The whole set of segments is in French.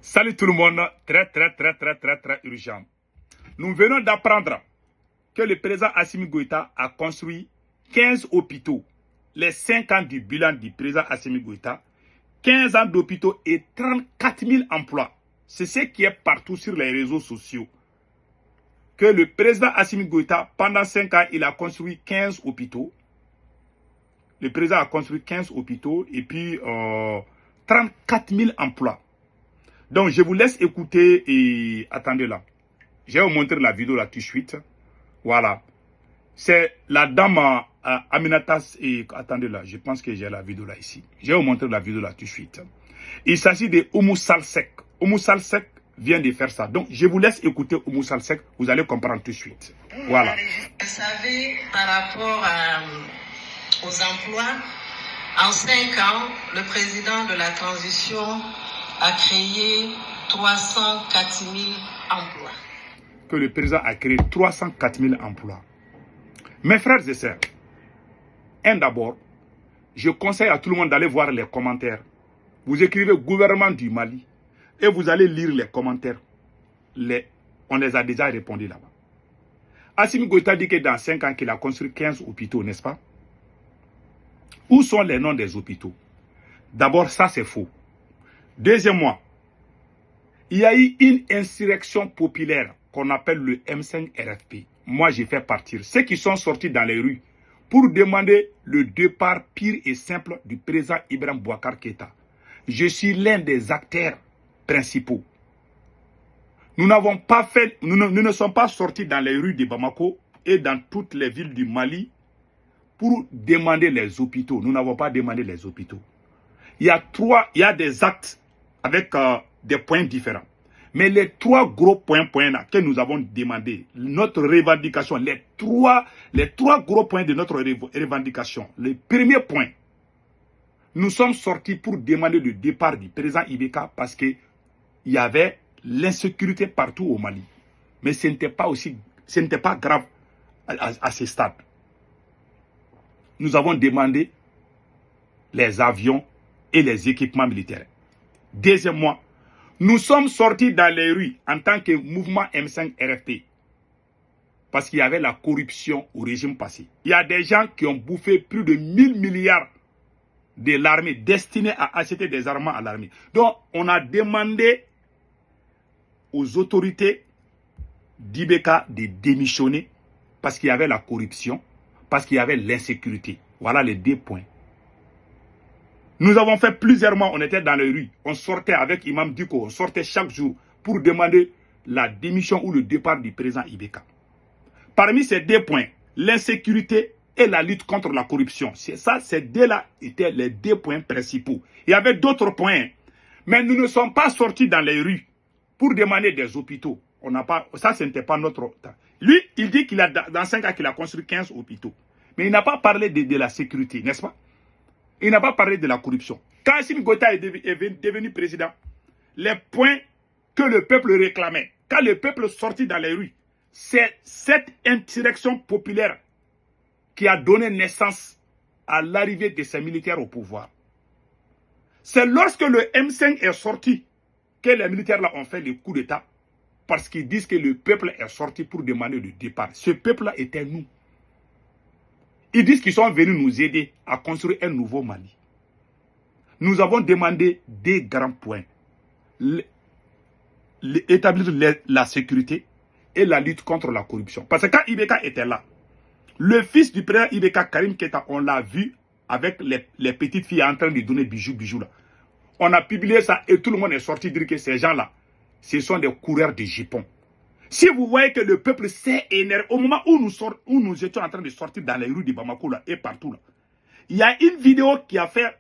Salut tout le monde, très urgent. Nous venons d'apprendre que le président Assimi Goïta a construit 15 hôpitaux. Les 5 ans du bilan du président Assimi Goïta, 15 ans d'hôpitaux et 34 000 emplois. C'est ce qui est partout sur les réseaux sociaux. Que le président Assimi Goïta, pendant 5 ans, il a construit 15 hôpitaux. Le président a construit 15 hôpitaux et puis 34 000 emplois. Donc, je vous laisse écouter et attendez là. Je vais vous montrer la vidéo là tout de suite. Voilà. C'est la dame Aminatas et attendez là, je pense que j'ai la vidéo là ici. Je vais vous montrer la vidéo là tout de suite. Il s'agit de Oumou Salsek. Oumou Salsek vient de faire ça. Donc, je vous laisse écouter Oumou Salsek. Vous allez comprendre tout de suite. Voilà. Vous savez, par rapport aux emplois, en 5 ans, le président de la transition a créé 304 000 emplois. Que le président a créé 304 000 emplois. Mes frères et sœurs, d'abord, je conseille à tout le monde d'aller voir les commentaires. Vous écrivez gouvernement du Mali et vous allez lire les commentaires. On les a déjà répondu là-bas. Assimi Goïta dit que dans 5 ans qu'il a construit 15 hôpitaux, n'est-ce pas? Où sont les noms des hôpitaux? D'abord, ça c'est faux. Deuxièmement, il y a eu une insurrection populaire qu'on appelle le M5 RFP. Moi, j'ai fait partir. Ceux qui sont sortis dans les rues pour demander le départ pur et simple du président Ibrahim Boubacar Keïta. Je suis l'un des acteurs principaux. Nous ne sommes pas sortis dans les rues de Bamako et dans toutes les villes du Mali pour demander les hôpitaux. Nous n'avons pas demandé les hôpitaux. Il y a des actes avec des points différents. Mais les 3 gros points là, que nous avons demandé, notre revendication, les trois gros points de notre revendication. Le premier point, nous sommes sortis pour demander le départ du président Ibeka parce qu'il y avait l'insécurité partout au Mali. Mais ce n'était pas grave à ce stade. Nous avons demandé les avions et les équipements militaires. Deuxièmement, nous sommes sortis dans les rues en tant que mouvement M5 RFP parce qu'il y avait la corruption au régime passé. Il y a des gens qui ont bouffé plus de 1000 milliards de l'armée destinés à acheter des armements à l'armée. Donc, on a demandé aux autorités d'Ibeka de démissionner parce qu'il y avait la corruption, parce qu'il y avait l'insécurité. Voilà les 2 points. Nous avons fait plusieurs mois, on était dans les rues, on sortait avec Imam Diko, on sortait chaque jour pour demander la démission ou le départ du président Ibeka. Parmi ces 2 points, l'insécurité et la lutte contre la corruption, ces 2-là étaient les 2 points principaux. Il y avait d'autres points, mais nous ne sommes pas sortis dans les rues pour demander des hôpitaux. Ça, ce n'était pas notre temps. Lui, il dit qu'il a dans 5 ans qu'il a construit 15 hôpitaux. Mais il n'a pas parlé de la sécurité, n'est-ce pas? Il n'a pas parlé de la corruption. Quand Assimi Goïta est devenu président, les points que le peuple réclamait, quand le peuple sortit dans les rues, c'est cette insurrection populaire qui a donné naissance à l'arrivée de ces militaires au pouvoir. C'est lorsque le M5 est sorti que les militaires là ont fait le coup d'État parce qu'ils disent que le peuple est sorti pour demander le départ. Ce peuple-là était nous. Ils disent qu'ils sont venus nous aider à construire un nouveau Mali. Nous avons demandé 2 grands points. Établir la sécurité et la lutte contre la corruption. Parce que quand Ibeka était là, le fils du président Ibeka, Karim Keïta, on l'a vu avec les petites filles en train de donner bijoux là. On a publié ça et tout le monde est sorti dire que ces gens-là, ce sont des coureurs de jupons. Si vous voyez que le peuple s'est énervé, au moment où nous étions en train de sortir dans les rues de Bamako là, et partout là, il y a une vidéo qui a fait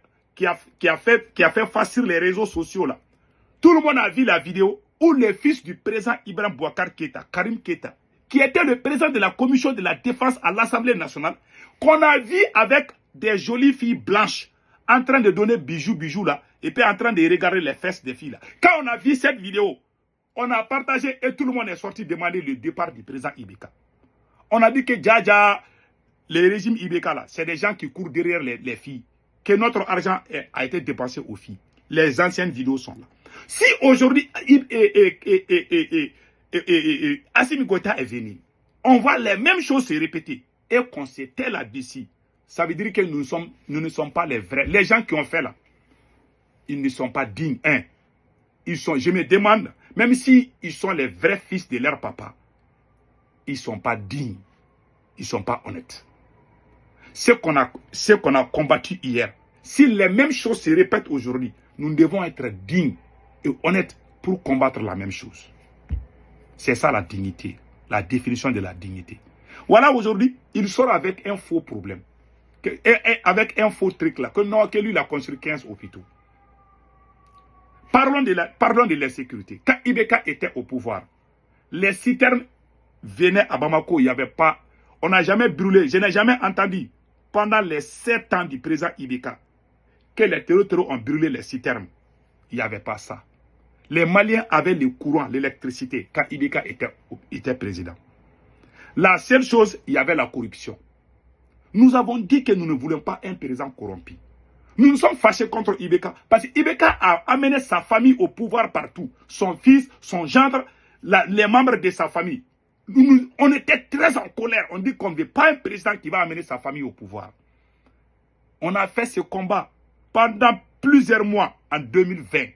face sur les réseaux sociaux là. Tout le monde a vu la vidéo où le fils du président Ibrahim Boubacar Keïta, Karim Keïta, qui était le président de la commission de la défense à l'Assemblée nationale, qu'on a vu avec des jolies filles blanches en train de donner bijoux là, et puis en train de regarder les fesses des filles là. Quand on a vu cette vidéo, on a partagé et tout le monde est sorti demander le départ du président Ibeka. On a dit que Djadja, le régime Ibeka là, c'est des gens qui courent derrière les filles. Que notre argent a été dépensé aux filles. Les anciennes vidéos sont là. Si aujourd'hui, Assimi Goïta est venu, on voit les mêmes choses se répéter et qu'on s'était là-dessus, ça veut dire que nous ne sommes pas les vrais. Les gens qui ont fait là, ils ne sont pas dignes. Je me demande, même si ils sont les vrais fils de leur papa, ils ne sont pas dignes. Ils ne sont pas honnêtes. Ce qu'on a combattu hier, si les mêmes choses se répètent aujourd'hui, nous devons être dignes et honnêtes pour combattre la même chose. C'est ça la dignité, la définition de la dignité. Voilà, aujourd'hui, il sort avec un faux problème, avec un faux truc là, que lui il a construit 15 hôpitaux. Parlons de l'insécurité. Quand Ibeka était au pouvoir, les citernes venaient à Bamako, il n'y avait pas, on n'a jamais brûlé, je n'ai jamais entendu pendant les 7 ans du président Ibeka que les terroristes ont brûlé les citernes. Il n'y avait pas ça. Les Maliens avaient le courant, l'électricité quand Ibeka était président. La seule chose, il y avait la corruption. Nous avons dit que nous ne voulons pas un président corrompu. Nous nous sommes fâchés contre Ibeka parce qu'Ibeka a amené sa famille au pouvoir partout. Son fils, son gendre, les membres de sa famille. On était très en colère. On dit qu'on ne veut pas un président qui va amener sa famille au pouvoir. On a fait ce combat pendant plusieurs mois en 2020.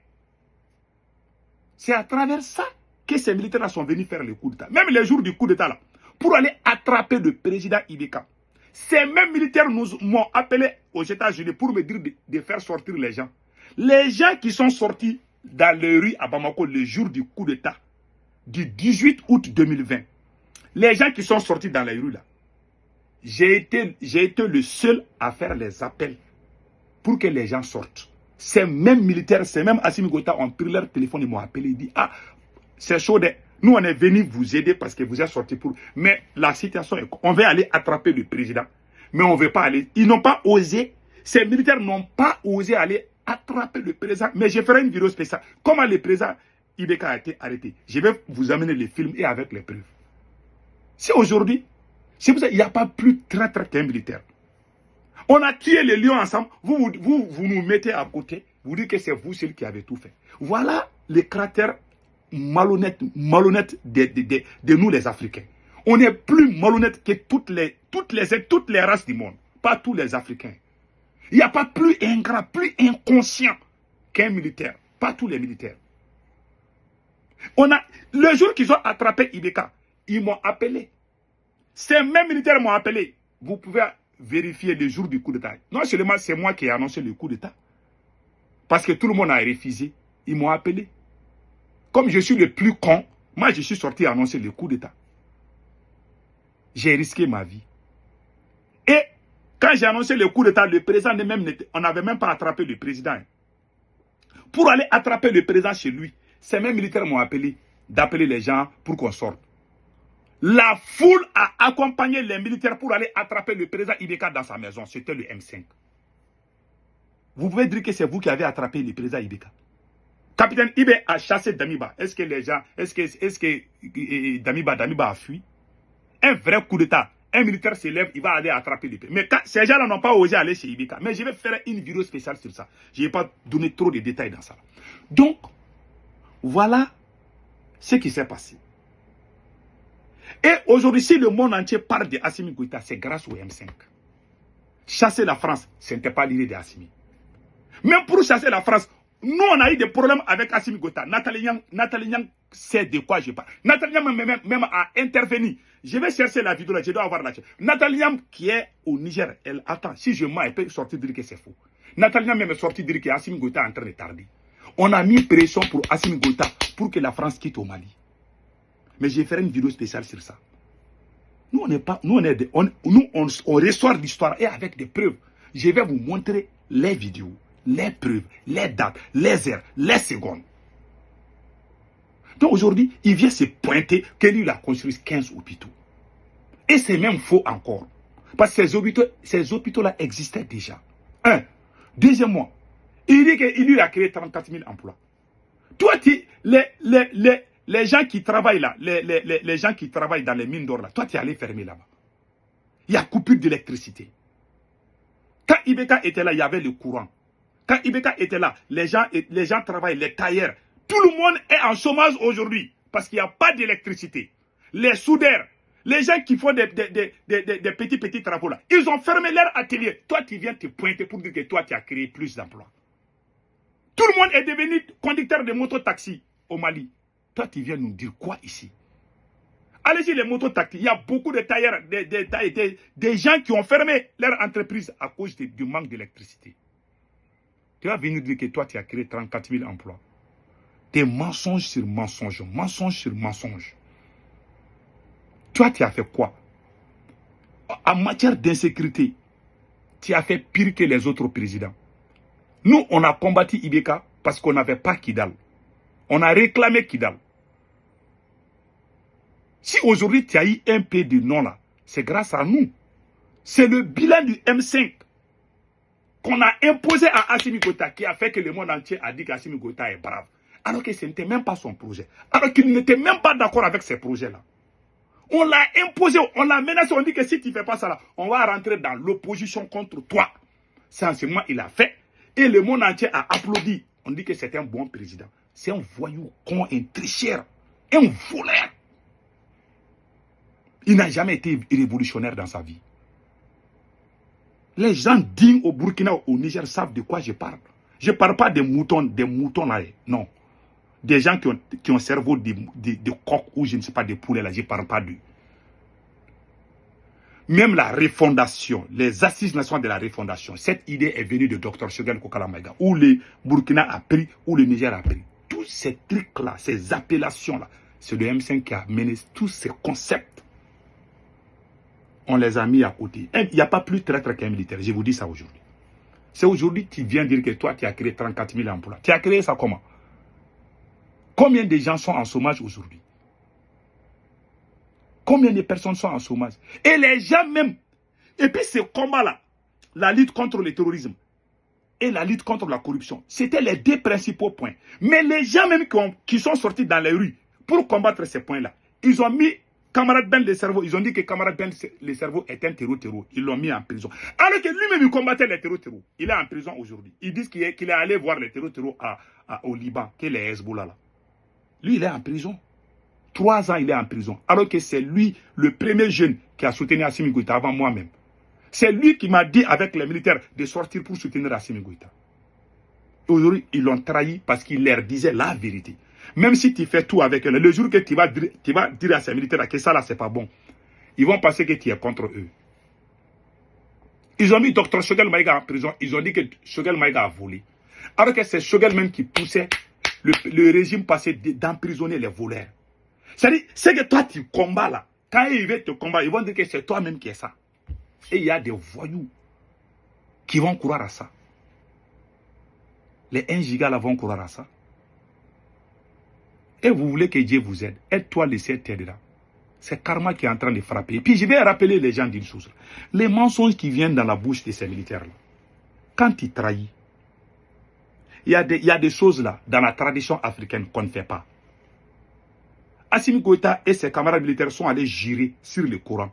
C'est à travers ça que ces militaires sont venus faire le coup d'État. Même les jours du coup d'État là, pour aller attraper le président Ibeka. Ces mêmes militaires m'ont appelé aux États-Unis pour me dire de faire sortir les gens. Les gens qui sont sortis dans les rues à Bamako le jour du coup d'État, du 18 août 2020, les gens qui sont sortis dans les rues là, j'ai été le seul à faire les appels pour que les gens sortent. Ces mêmes militaires, ces mêmes Assimi Goïta ont pris leur téléphone et m'ont appelé et dit « Ah, c'est chaud, nous on est venus vous aider parce que vous êtes sortis pour... » Mais la situation est... On veut aller attraper le président, mais on ne veut pas aller. Ils n'ont pas osé, ces militaires n'ont pas osé aller attraper le président. Mais je ferai une vidéo spéciale. Comment le président Ibeka a été arrêté. Je vais vous amener les films et avec les preuves. C'est aujourd'hui, c'est pour ça qu'il n'y a pas plus traître qu'un militaire. On a tué les lions ensemble, vous nous mettez à côté, vous dites que c'est vous celui qui avez tout fait. Voilà les cratères malhonnêtes de nous les Africains. On est plus malhonnêtes que toutes les races du monde, pas tous les Africains. Il n'y a pas plus ingrat, plus inconscient qu'un militaire, pas tous les militaires. Le jour qu'ils ont attrapé Ibeka, ils m'ont appelé. Ces mêmes militaires m'ont appelé. Vous pouvez vérifier le jour du coup d'État. Non seulement c'est moi qui ai annoncé le coup d'État, parce que tout le monde a refusé, ils m'ont appelé. Comme je suis le plus con, moi je suis sorti annoncer le coup d'État. J'ai risqué ma vie. Et quand j'ai annoncé le coup d'État, le président on n'avait même pas attrapé le président. Pour aller attraper le président chez lui, ces mêmes militaires m'ont appelé d'appeler les gens pour qu'on sorte. La foule a accompagné les militaires pour aller attraper le président Ibeka dans sa maison. C'était le M5. Vous pouvez dire que c'est vous qui avez attrapé le président Ibeka. Capitaine Ibé a chassé Damiba. Est-ce que Damiba a fui? Un vrai coup d'État. Un militaire se lève, il va aller attraper le président. Mais ces gens-là n'ont pas osé aller chez Ibeka. Mais je vais faire une vidéo spéciale sur ça. Je ne vais pas donner trop de détails dans ça. Donc, voilà ce qui s'est passé. Et aujourd'hui, si le monde entier parle de Assimi Goïta, c'est grâce au M5. Chasser la France, ce n'était pas l'idée d'Assimi. Même pour chasser la France, nous, on a eu des problèmes avec Assimi Goïta. Nathalie Nyang sait de quoi je parle. Nathalie Nyang même a intervenu. Je vais chercher la vidéo là, je dois avoir la. Nathalie Nyang qui est au Niger, elle attend. Si je mens, elle peut sortir dire que c'est faux. Nathalie Nyang même est sortie dire que Assimi Goïta est en train de tarder. On a mis pression pour Assimi Goïta pour que la France quitte au Mali. Mais je vais faire une vidéo spéciale sur ça. Nous, on ressort l'histoire et avec des preuves. Je vais vous montrer les vidéos, les preuves, les dates, les heures, les secondes. Donc aujourd'hui, il vient se pointer que lui, il a construit 15 hôpitaux. Et c'est même faux encore. Parce que ces hôpitaux-là existaient déjà. Deuxièmement, il dit qu'il a créé 34 000 emplois. Toi, les gens qui travaillent là, les gens qui travaillent dans les mines d'or là, toi tu es allé fermer là-bas. Il y a coupure d'électricité. Quand Ibeka était là, il y avait le courant. Quand Ibeka était là, les gens travaillent, les tailleurs. Tout le monde est en chômage aujourd'hui parce qu'il n'y a pas d'électricité. Les soudeurs, les gens qui font des petits travaux là, ils ont fermé leur atelier. Toi, tu viens te pointer pour dire que toi, tu as créé plus d'emplois. Tout le monde est devenu conducteur de mototaxi au Mali. Toi, tu viens nous dire quoi ici? Allez-y, les mototaxis. Il y a beaucoup de tailleurs, des gens qui ont fermé leur entreprise à cause du manque d'électricité. Tu vas venir dire que toi, tu as créé 34 000 emplois. Des mensonges sur mensonges, mensonges sur mensonges. Toi, tu as fait quoi? En matière d'insécurité, tu as fait pire que les autres présidents. Nous, on a combattu Ibeka parce qu'on n'avait pas Kidal. On a réclamé Kidal. Si aujourd'hui tu as eu un peu de nom là, c'est grâce à nous. C'est le bilan du M5 qu'on a imposé à Assimi Goïta qui a fait que le monde entier a dit qu'Assimi Goïta est brave. Alors que ce n'était même pas son projet. Alors qu'il n'était même pas d'accord avec ces projets-là. On l'a imposé, on l'a menacé, on dit que si tu ne fais pas ça là, on va rentrer dans l'opposition contre toi. C'est en ce moment il a fait. Et le monde entier a applaudi. On dit que c'est un bon président. C'est un voyou, con, un tricheur, un voleur. Il n'a jamais été révolutionnaire dans sa vie. Les gens dignes au Burkina, au Niger savent de quoi je parle. Je ne parle pas des moutons là. Non. Des gens qui ont cerveau de coq ou je ne sais pas, des poulets là. Je ne parle pas d'eux. Même la refondation, les assises nationales de la refondation, cette idée est venue de Dr Choguel Kokala Maïga, où le Burkina a pris, où le Niger a pris. Tous ces trucs-là, ces appellations-là, c'est le M5 qui a mené tous ces concepts. On les a mis à côté. Il n'y a pas plus traître qu'un militaire, je vous dis ça aujourd'hui. C'est aujourd'hui que tu viens dire que toi, tu as créé 34 000 emplois. Tu as créé ça comment? Combien de gens sont en chômage aujourd'hui? Combien de personnes sont en chômage? Et les gens même. Et puis ce combat-là, la lutte contre le terrorisme et la lutte contre la corruption, c'était les deux principaux points. Mais les gens même qui sont sortis dans les rues pour combattre ces points-là, ils ont mis Camarade Ben le cerveau. Ils ont dit que Camarade Ben le cerveau est un terreau. Ils l'ont mis en prison. Alors que lui-même, il combattait les terreaux. Il est en prison aujourd'hui. Ils disent qu'il est allé voir les terreaux au Liban, que les Hezbollah là. Lui, il est en prison. 3 ans, il est en prison. Alors que c'est lui, le premier jeune qui a soutenu Assimi Goïta avant moi-même. C'est lui qui m'a dit avec les militaires de sortir pour soutenir Assimi Goïta. Aujourd'hui, ils l'ont trahi parce qu'il leur disait la vérité. Même si tu fais tout avec eux, le jour que tu vas dire à ces militaires que ça là, c'est pas bon, ils vont penser que tu es contre eux. Ils ont mis Dr Choguel Maïga en prison. Ils ont dit que Choguel Maïga a volé. Alors que c'est Choguel même qui poussait le régime passé d'emprisonner les voleurs. C'est-à-dire, c'est que toi tu combats là. Quand ils veulent te combattre, ils vont dire que c'est toi-même qui es ça. Et il y a des voyous qui vont croire à ça. Les 1 giga là vont croire à ça. Et vous voulez que Dieu vous aide. Aide-toi, laissez t'aider là. C'est karma qui est en train de frapper. Et puis je vais rappeler les gens d'une chose. Les mensonges qui viennent dans la bouche de ces militaires là. Quand ils trahissent, il y a des choses là dans la tradition africaine qu'on ne fait pas. Assimi Goïta et ses camarades militaires sont allés jurer sur le Coran.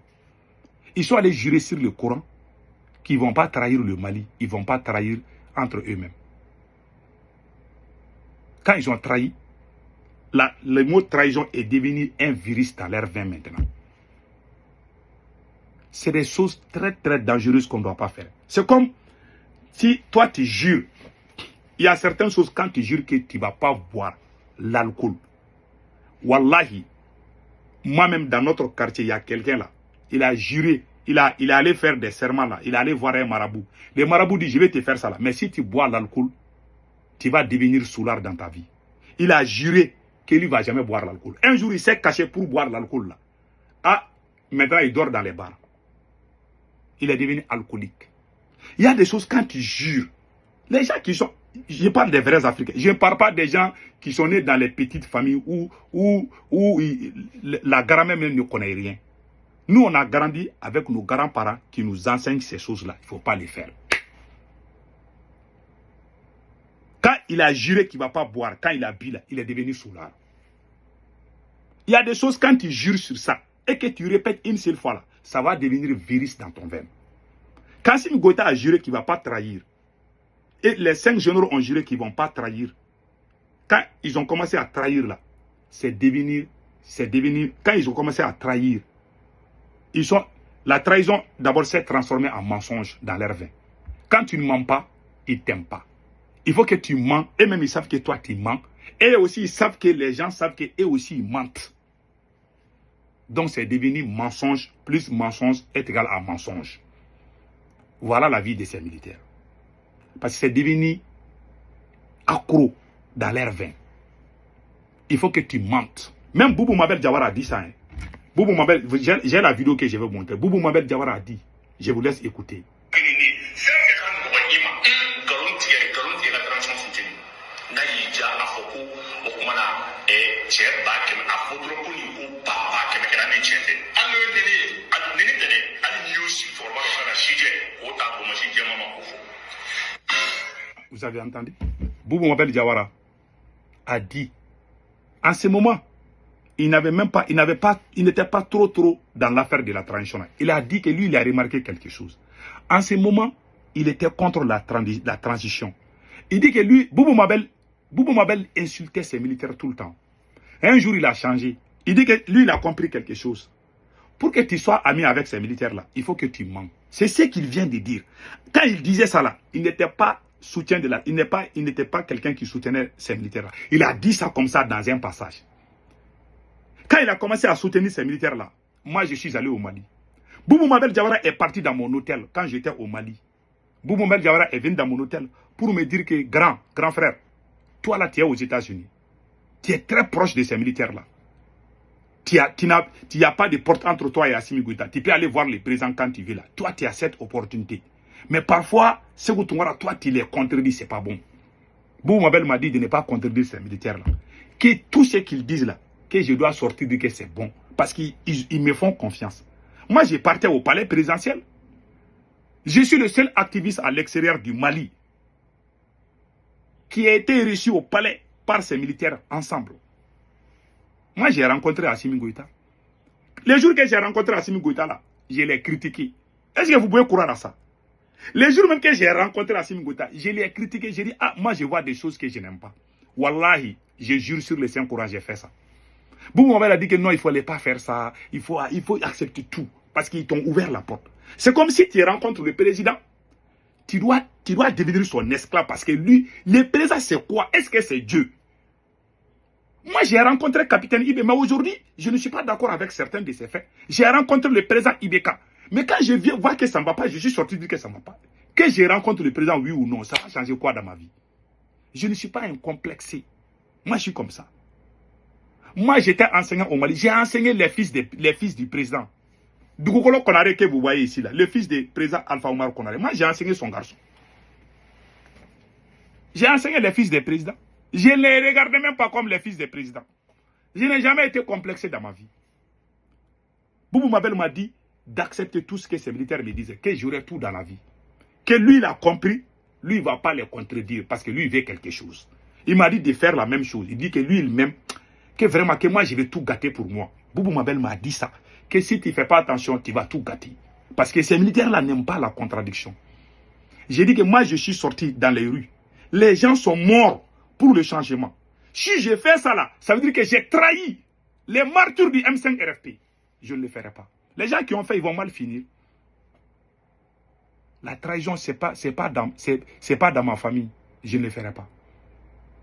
Ils sont allés jurer sur le Coran qu'ils ne vont pas trahir le Mali. Ils ne vont pas trahir entre eux-mêmes. Quand ils ont trahi, le mot trahison est devenu un virus dans leur vin maintenant. C'est des choses très très dangereuses qu'on ne doit pas faire. C'est comme si toi tu jures. Il y a certaines choses quand tu jures que tu ne vas pas boire l'alcool. Wallahi, moi-même dans notre quartier, il y a quelqu'un là. Il a juré, il est allé faire des serments là. Il est allé voir un marabout. Le marabout dit, je vais te faire ça là. Mais si tu bois l'alcool, tu vas devenir soulard dans ta vie. Il a juré qu'il ne va jamais boire l'alcool. Un jour, il s'est caché pour boire l'alcool là. Ah, maintenant il dort dans les bars. Il est devenu alcoolique. Il y a des choses quand tu jures. Les gens qui sont... Je parle des vrais Africains. Je ne parle pas des gens qui sont nés dans les petites familles où la grand-mère même ne connaît rien. Nous, on a grandi avec nos grands-parents qui nous enseignent ces choses-là. Il ne faut pas les faire. Quand il a juré qu'il ne va pas boire, quand il a bu là, il est devenu soulard. Il y a des choses quand tu jures sur ça et que tu répètes une seule fois là, ça va devenir virus dans ton veine. Quand Assimi Goïta a juré qu'il ne va pas trahir, Et les 5 généraux ont juré qu'ils ne vont pas trahir. Quand ils ont commencé à trahir là, c'est devenu, quand ils ont commencé à trahir, la trahison d'abord s'est transformée en mensonge dans leur vin. Quand tu ne mens pas, ils ne t'aiment pas. Il faut que tu mens, et même ils savent que toi tu mens. Et aussi ils savent que les gens savent qu'eux aussi ils mentent. Donc c'est devenu mensonge, plus mensonge est égal à mensonge. Voilà la vie de ces militaires. Parce que c'est devenu accro dans leur vin. Il faut que tu mentes. Même Boubou Mabel Diawara a dit ça. Hein. Boubou Mabel, j'ai la vidéo que je vais vous montrer. Boubou Mabel Diawara a dit, je vous laisse écouter. Vous avez entendu? Boubou Mabel Diawara a dit, en ce moment, il n'était pas trop dans l'affaire de la transition. Il a dit que lui, il a remarqué quelque chose. En ce moment, il était contre la transition. Il dit que lui, Boubou Mabel insultait ses militaires tout le temps. Un jour, il a changé. Il dit que lui, il a compris quelque chose. Pour que tu sois ami avec ces militaires-là, il faut que tu mens. C'est ce qu'il vient de dire. Quand il disait ça là, il n'était pas soutien de il n'était pas quelqu'un qui soutenait ces militaires-là. Il a dit ça comme ça dans un passage. Quand il a commencé à soutenir ces militaires-là, moi je suis allé au Mali. Boubou Mabel Diawara est parti dans mon hôtel quand j'étais au Mali. Boubou Mabel Diawara est venu dans mon hôtel pour me dire que grand frère, toi là tu es aux États-Unis. Tu es très proche de ces militaires-là. Tu n'as pas de porte entre toi et Assimi Goïta. Tu peux aller voir les présidents quand tu veux là. Toi, tu as cette opportunité. Mais parfois, toi, tu les contredis, c'est pas bon. Boubou Mabel m'a dit de ne pas contredire ces militaires-là. Que tout ce qu'ils disent là, que je dois sortir dire que c'est bon. Parce qu'ils me font confiance. Moi, je partais au palais présidentiel. Je suis le seul activiste à l'extérieur du Mali qui a été reçu au palais par ces militaires ensemble. Moi, j'ai rencontré Assimi Goïta. Les jours que j'ai rencontré Assimi Goïta, là, je l'ai critiqué. Est-ce que vous pouvez croire à ça? Les jours même que j'ai rencontré Assimi Goïta, je l'ai critiqué. J'ai dit, ah, moi, je vois des choses que je n'aime pas. Wallahi, je jure sur le Saint-Courant, j'ai fait ça. Boubou Mabel a dit que non, il ne fallait pas faire ça. Il faut accepter tout. Parce qu'ils t'ont ouvert la porte. C'est comme si tu rencontres le président. Tu dois devenir son esclave. Parce que lui, le président, c'est quoi? Est-ce que c'est Dieu? Moi, j'ai rencontré le capitaine Ibeka, mais aujourd'hui, je ne suis pas d'accord avec certains de ses faits. J'ai rencontré le président Ibeka. Mais quand je viens voir que ça ne va pas, je suis sorti de dire que ça ne va pas. Que je rencontre le président, oui ou non, ça va changer quoi dans ma vie? Je ne suis pas un complexé. Moi, je suis comme ça. Moi, j'étais enseignant au Mali. J'ai enseigné les fils du président. Dougokolo Konaré que vous voyez ici, là, le fils du président Alpha Oumar Konaré. Moi, j'ai enseigné son garçon. J'ai enseigné les fils des présidents. Je ne les regardais même pas comme les fils des présidents. Je n'ai jamais été complexé dans ma vie. Boubou Mabel m'a dit d'accepter tout ce que ces militaires me disaient, que j'aurais tout dans la vie. Que lui, il a compris, lui, il ne va pas les contredire parce que lui, il veut quelque chose. Il m'a dit de faire la même chose. Il dit que lui, il m'aime, que vraiment, que moi, je vais tout gâter pour moi. Boubou Mabel m'a dit ça, que si tu ne fais pas attention, tu vas tout gâter. Parce que ces militaires-là n'aiment pas la contradiction. J'ai dit que moi, je suis sorti dans les rues. Les gens sont morts pour le changement. Si j'ai fait ça là, ça veut dire que j'ai trahi les martyrs du M5 RFP. Je ne le ferai pas. Les gens qui ont fait, ils vont mal finir. La trahison, c'est pas dans ma famille. Je ne le ferai pas.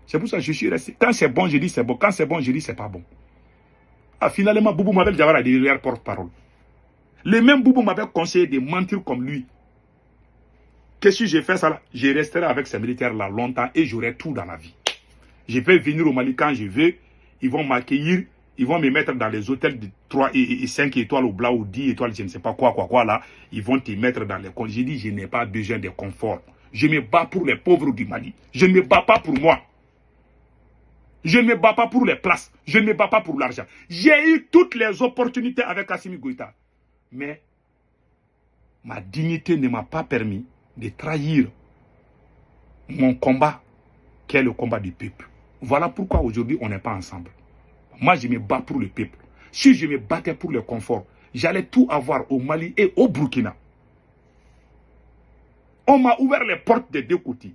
C'est pour ça que je suis resté. Quand c'est bon, je dis c'est bon. Quand c'est bon, je dis c'est pas bon. Ah, finalement, Boubou Mabel Diawara a dit leur porte-parole. Les mêmes Boubou m'avaient conseillé de mentir comme lui. Que si j'ai fait ça là, je resterai avec ces militaires là longtemps et j'aurai tout dans la vie. Je peux venir au Mali quand je veux. Ils vont m'accueillir. Ils vont me mettre dans les hôtels de 3 et 5 étoiles ou blanc ou 10 étoiles, je ne sais pas quoi là. Ils vont te mettre dans les coins. J'ai dit, je n'ai pas besoin de confort. Je me bats pour les pauvres du Mali. Je ne me bats pas pour moi. Je ne me bats pas pour les places. Je ne me bats pas pour l'argent. J'ai eu toutes les opportunités avec Assimi Goïta. Mais ma dignité ne m'a pas permis de trahir mon combat, qui est le combat du peuple. Voilà pourquoi aujourd'hui on n'est pas ensemble. Moi je me bats pour le peuple. Si je me battais pour le confort, j'allais tout avoir au Mali et au Burkina. On m'a ouvert les portes des deux côtés.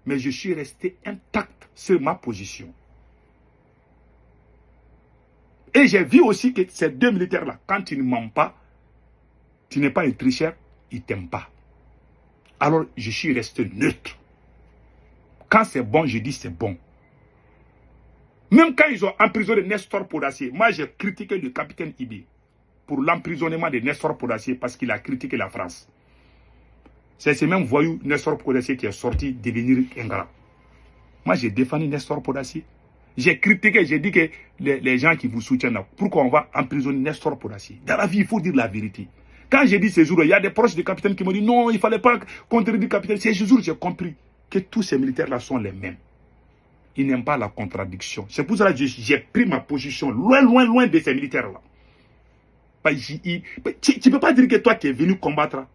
Mais je suis resté intact sur ma position. Et j'ai vu aussi que ces deux militaires-là, quand ils ne mentent pas, tu n'es pas un tricheur, ils ne t'aiment pas. Alors, je suis resté neutre. Quand c'est bon, je dis c'est bon. Même quand ils ont emprisonné Nestor Podacier, moi j'ai critiqué le capitaine Ibi pour l'emprisonnement de Nestor Podacier parce qu'il a critiqué la France. C'est ce même voyou Nestor Podacier qui est sorti devenir ingrat. Moi j'ai défendu Nestor Podacier. J'ai critiqué, j'ai dit que les gens qui vous soutiennent, pourquoi on va emprisonner Nestor Podacier? Dans la vie, il faut dire la vérité. Quand j'ai dit ces jours, il y a des proches du capitaine qui m'ont dit non, il ne fallait pas contredire le capitaine. Ces jours, j'ai compris que tous ces militaires-là sont les mêmes. Ils n'aiment pas la contradiction. C'est pour cela que j'ai pris ma position loin de ces militaires-là. Tu ne peux pas dire que toi, tu es venu combattre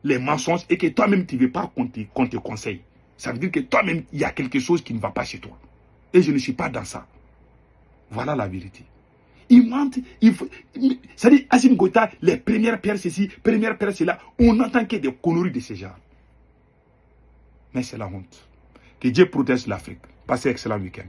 les mensonges et que toi-même, tu ne veux pas qu'on te conseille. Ça veut dire que toi-même, il y a quelque chose qui ne va pas chez toi. Et je ne suis pas dans ça. Voilà la vérité. Ils mentent. C'est-à-dire, Assimi Goïta, les premières pierres ceci, premières pierres cela, on n'entend que des conneries de ce genre. Mais c'est la honte. Que Dieu protège l'Afrique. Passez un excellent week-end.